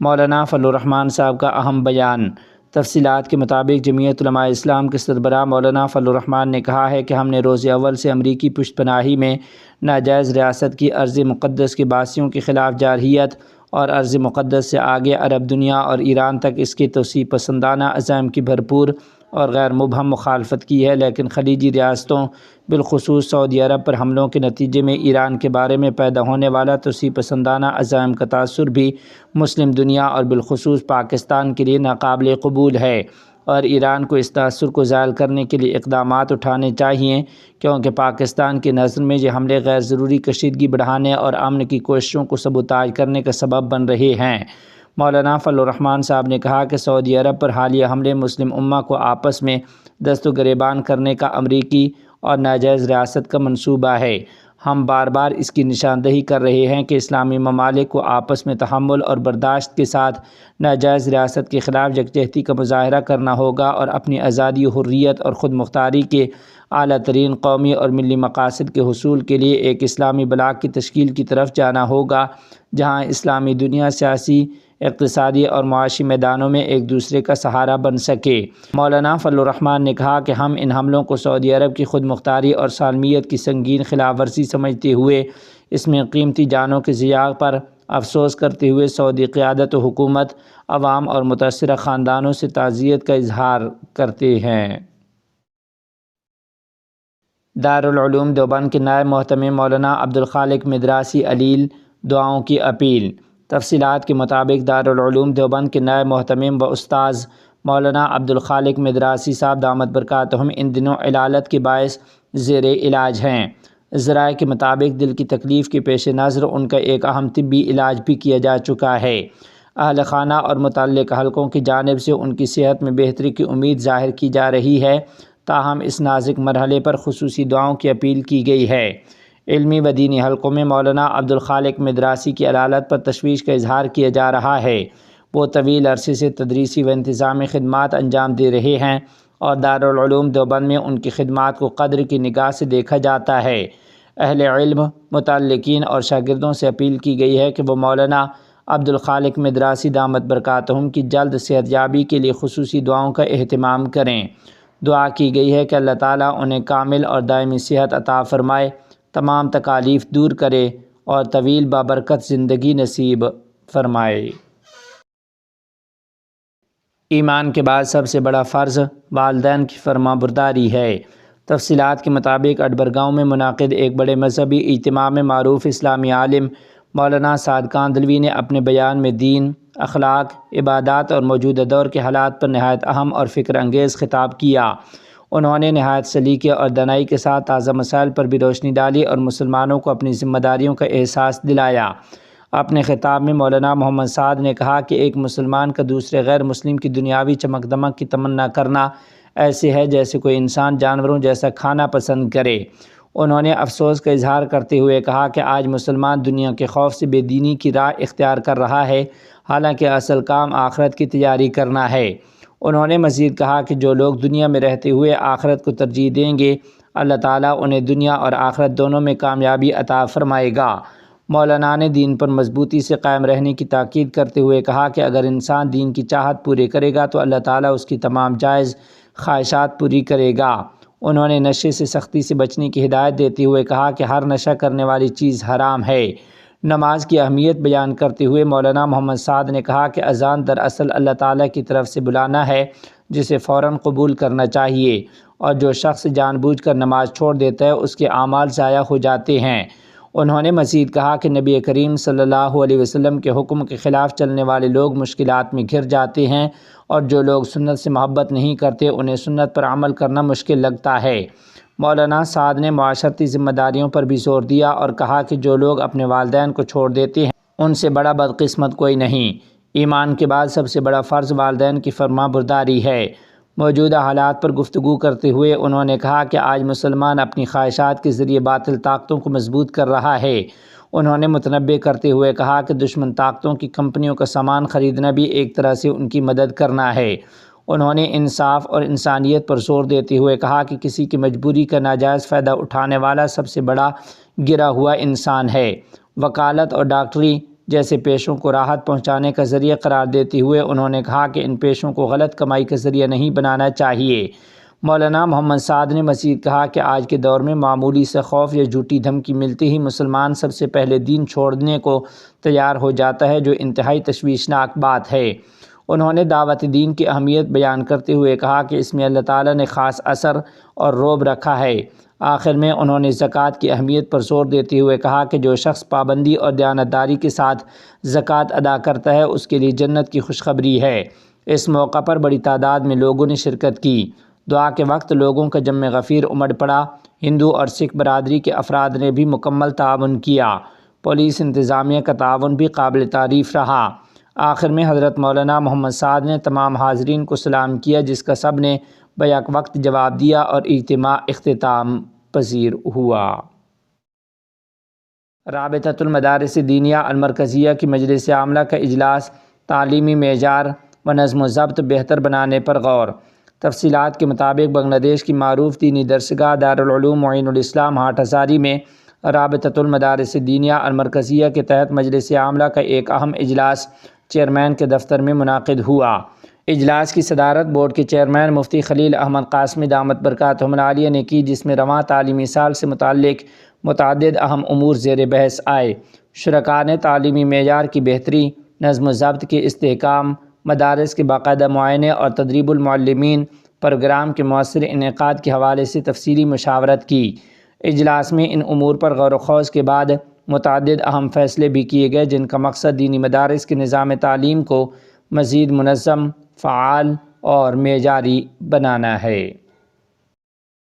مولانا فضل الرحمان صاحب کا اہم بیان۔ تفصیلات کے مطابق جمعیت علماء اسلام کے سربراہ مولانا فضل الرحمان نے کہا ہے کہ ہم نے روز اول سے امریکی پشت پناہی میں ناجائز ریاست کی ارض مقدس کے باسیوں کے خلاف جارحیت اور ارض مقدس سے آگے عرب دنیا اور ایران تک اس کے توسیع پسندانہ عزائم کی بھرپور اور غیر مبہم مخالفت کی ہے، لیکن خلیجی ریاستوں بالخصوص سعودی عرب پر حملوں کے نتیجے میں ایران کے بارے میں پیدا ہونے والا توسیع پسندانہ عزائم کا تاثر بھی مسلم دنیا اور بالخصوص پاکستان کے لیے ناقابل قبول ہے، اور ایران کو اس تاثر کو زائل کرنے کے لیے اقدامات اٹھانے چاہئیں، کیونکہ پاکستان کی نظر میں یہ حملے غیر ضروری کشیدگی بڑھانے اور امن کی کوششوں کو سبوتاژ کرنے کا سبب بن رہے ہیں۔ مولانا فضل الرحمان صاحب نے کہا کہ سعودی عرب پر حالیہ حملے مسلم امہ کو آپس میں دست و گریبان کرنے کا امریکی اور ناجائز ریاست کا منصوبہ ہے۔ ہم بار بار اس کی نشاندہی کر رہے ہیں کہ اسلامی ممالک کو آپس میں تحمل اور برداشت کے ساتھ ناجائز ریاست کے خلاف یکجہتی کا مظاہرہ کرنا ہوگا اور اپنی آزادی، حریت اور خود مختاری کے اعلیٰ ترین قومی اور ملی مقاصد کے حصول کے لیے ایک اسلامی بلاک کی تشکیل کی طرف جانا ہوگا، جہاں اسلامی دنیا سیاسی، اقتصادی اور معاشی میدانوں میں ایک دوسرے کا سہارا بن سکے۔ مولانا فضل الرحمان نے کہا کہ ہم ان حملوں کو سعودی عرب کی خود مختاری اور سالمیت کی سنگین خلاف ورزی سمجھتے ہوئے اس میں قیمتی جانوں کے ضیاع پر افسوس کرتے ہوئے سعودی قیادت و حکومت، عوام اور متاثرہ خاندانوں سے تعزیت کا اظہار کرتے ہیں۔ دارالعلوم دیوبند کے نائب محتمم مولانا عبدالخالق مدراسی علیل دعاؤں کی اپیل۔ تفصیلات کے مطابق دارالعلوم دیوبند کے نائب محتمم و استاذ مولانا عبدالخالق مدراسی صاحب دامت برکاتہم ان دنوں علالت کے باعث زیر علاج ہیں۔ ذرائع کے مطابق دل کی تکلیف کے پیش نظر ان کا ایک اہم طبی علاج بھی کیا جا چکا ہے۔ اہل خانہ اور متعلقہ حلقوں کی جانب سے ان کی صحت میں بہتری کی امید ظاہر کی جا رہی ہے، تاہم اس نازک مرحلے پر خصوصی دعاؤں کی اپیل کی گئی ہے۔ علمی و دینی حلقوں میں مولانا عبدالخالق مدراسی کی علالت پر تشویش کا اظہار کیا جا رہا ہے۔ وہ طویل عرصے سے تدریسی و انتظامی خدمات انجام دے رہے ہیں اور دارالعلوم دیوبند میں ان کی خدمات کو قدر کی نگاہ سے دیکھا جاتا ہے۔ اہل علم، متعلقین اور شاگردوں سے اپیل کی گئی ہے کہ وہ مولانا عبدالخالق مدراسی دامت برکاتہم کی جلد صحت یابی کے لیے خصوصی دعاؤں کا اہتمام کریں۔ دعا کی گئی ہے کہ اللہ تعالیٰ انہیں کامل اور دائمی صحت عطا فرمائے، تمام تکالیف دور کرے اور طویل بابرکت زندگی نصیب فرمائے۔ ایمان کے بعد سب سے بڑا فرض والدین کی فرما برداری ہے۔ تفصیلات کے مطابق اڈبر گاؤں میں منعقد ایک بڑے مذہبی اجتماع میں معروف اسلامی عالم مولانا سعد کاندھلوی نے اپنے بیان میں دین، اخلاق، عبادات اور موجودہ دور کے حالات پر نہایت اہم اور فکر انگیز خطاب کیا۔ انہوں نے نہایت سلیقے اور دانائی کے ساتھ تازہ مسائل پر بھی روشنی ڈالی اور مسلمانوں کو اپنی ذمہ داریوں کا احساس دلایا۔ اپنے خطاب میں مولانا محمد سعد نے کہا کہ ایک مسلمان کا دوسرے غیر مسلم کی دنیاوی چمک دمک کی تمنا کرنا ایسے ہے جیسے کوئی انسان جانوروں جیسا کھانا پسند کرے۔ انہوں نے افسوس کا اظہار کرتے ہوئے کہا کہ آج مسلمان دنیا کے خوف سے بے دینی کی راہ اختیار کر رہا ہے، حالانکہ اصل کام آخرت کی تیاری کرنا ہے۔ انہوں نے مزید کہا کہ جو لوگ دنیا میں رہتے ہوئے آخرت کو ترجیح دیں گے، اللہ تعالیٰ انہیں دنیا اور آخرت دونوں میں کامیابی عطا فرمائے گا۔ مولانا نے دین پر مضبوطی سے قائم رہنے کی تاکید کرتے ہوئے کہا کہ اگر انسان دین کی چاہت پوری کرے گا تو اللہ تعالیٰ اس کی تمام جائز خواہشات پوری کرے گا۔ انہوں نے نشے سے سختی سے بچنے کی ہدایت دیتے ہوئے کہا کہ ہر نشہ کرنے والی چیز حرام ہے۔ نماز کی اہمیت بیان کرتے ہوئے مولانا محمد سعد نے کہا کہ اذان دراصل اللہ تعالیٰ کی طرف سے بلانا ہے، جسے فوراً قبول کرنا چاہیے، اور جو شخص جان بوجھ کر نماز چھوڑ دیتا ہے اس کے اعمال ضائع ہو جاتے ہیں۔ انہوں نے مزید کہا کہ نبی کریم صلی اللہ علیہ وسلم کے حکم کے خلاف چلنے والے لوگ مشکلات میں گھر جاتے ہیں، اور جو لوگ سنت سے محبت نہیں کرتے انہیں سنت پر عمل کرنا مشکل لگتا ہے۔ مولانا سعد نے معاشرتی ذمہ داریوں پر بھی زور دیا اور کہا کہ جو لوگ اپنے والدین کو چھوڑ دیتے ہیں ان سے بڑا بدقسمت کوئی نہیں۔ ایمان کے بعد سب سے بڑا فرض والدین کی فرما برداری ہے۔ موجودہ حالات پر گفتگو کرتے ہوئے انہوں نے کہا کہ آج مسلمان اپنی خواہشات کے ذریعے باطل طاقتوں کو مضبوط کر رہا ہے۔ انہوں نے متنبہ کرتے ہوئے کہا کہ دشمن طاقتوں کی کمپنیوں کا سامان خریدنا بھی ایک طرح سے ان کی مدد کرنا ہے۔ انہوں نے انصاف اور انسانیت پر زور دیتے ہوئے کہا کہ کسی کی مجبوری کا ناجائز فائدہ اٹھانے والا سب سے بڑا گرا ہوا انسان ہے۔ وکالت اور ڈاکٹری جیسے پیشوں کو راحت پہنچانے کا ذریعہ قرار دیتے ہوئے انہوں نے کہا کہ ان پیشوں کو غلط کمائی کا ذریعہ نہیں بنانا چاہیے۔ مولانا محمد سعد نے مزید کہا کہ آج کے دور میں معمولی سے خوف یا جھوٹی دھمکی ملتے ہی مسلمان سب سے پہلے دین چھوڑنے کو تیار ہو جاتا ہے، جو انتہائی تشویشناک بات ہے۔ انہوں نے دعوت دین کی اہمیت بیان کرتے ہوئے کہا کہ اس میں اللہ تعالیٰ نے خاص اثر اور رعب رکھا ہے۔ آخر میں انہوں نے زکوٰۃ کی اہمیت پر زور دیتے ہوئے کہا کہ جو شخص پابندی اور دیانتداری کے ساتھ زکوٰۃ ادا کرتا ہے اس کے لیے جنت کی خوشخبری ہے۔ اس موقع پر بڑی تعداد میں لوگوں نے شرکت کی۔ دعا کے وقت لوگوں کا جم غفیر امڑ پڑا۔ ہندو اور سکھ برادری کے افراد نے بھی مکمل تعاون کیا۔ پولیس انتظامیہ کا تعاون بھی قابل تعریف رہا۔ آخر میں حضرت مولانا محمد سعد نے تمام حاضرین کو سلام کیا، جس کا سب نے بیک وقت جواب دیا اور اجتماع اختتام پذیر ہوا۔ رابطۃ المدارس دینیہ المرکزیہ کی مجلس عاملہ کا اجلاس، تعلیمی معیار و نظم و ضبط بہتر بنانے پر غور۔ تفصیلات کے مطابق بنگلہ دیش کی معروف دینی درسگاہ دارالعلوم معین الاسلام ہاٹ ہزاری میں رابطۃ المدارس دینیہ المرکزیہ کے تحت مجلس عاملہ کا ایک اہم اجلاس چیئرمین کے دفتر میں منعقد ہوا۔ اجلاس کی صدارت بورڈ کے چیئرمین مفتی خلیل احمد قاسمی دامت برکاتہم العالیہ نے کی، جس میں رواں تعلیمی سال سے متعلق متعدد اہم امور زیر بحث آئے۔ شرکاء نے تعلیمی معیار کی بہتری، نظم و ضبط کے استحکام، مدارس کے باقاعدہ معائنے اور تدریب المعلمین پروگرام کے مؤثر انعقاد کے حوالے سے تفصیلی مشاورت کی۔ اجلاس میں ان امور پر غور و خوض کے بعد متعدد اہم فیصلے بھی کیے گئے، جن کا مقصد دینی مدارس کے نظام تعلیم کو مزید منظم، فعال اور معیاری بنانا ہے۔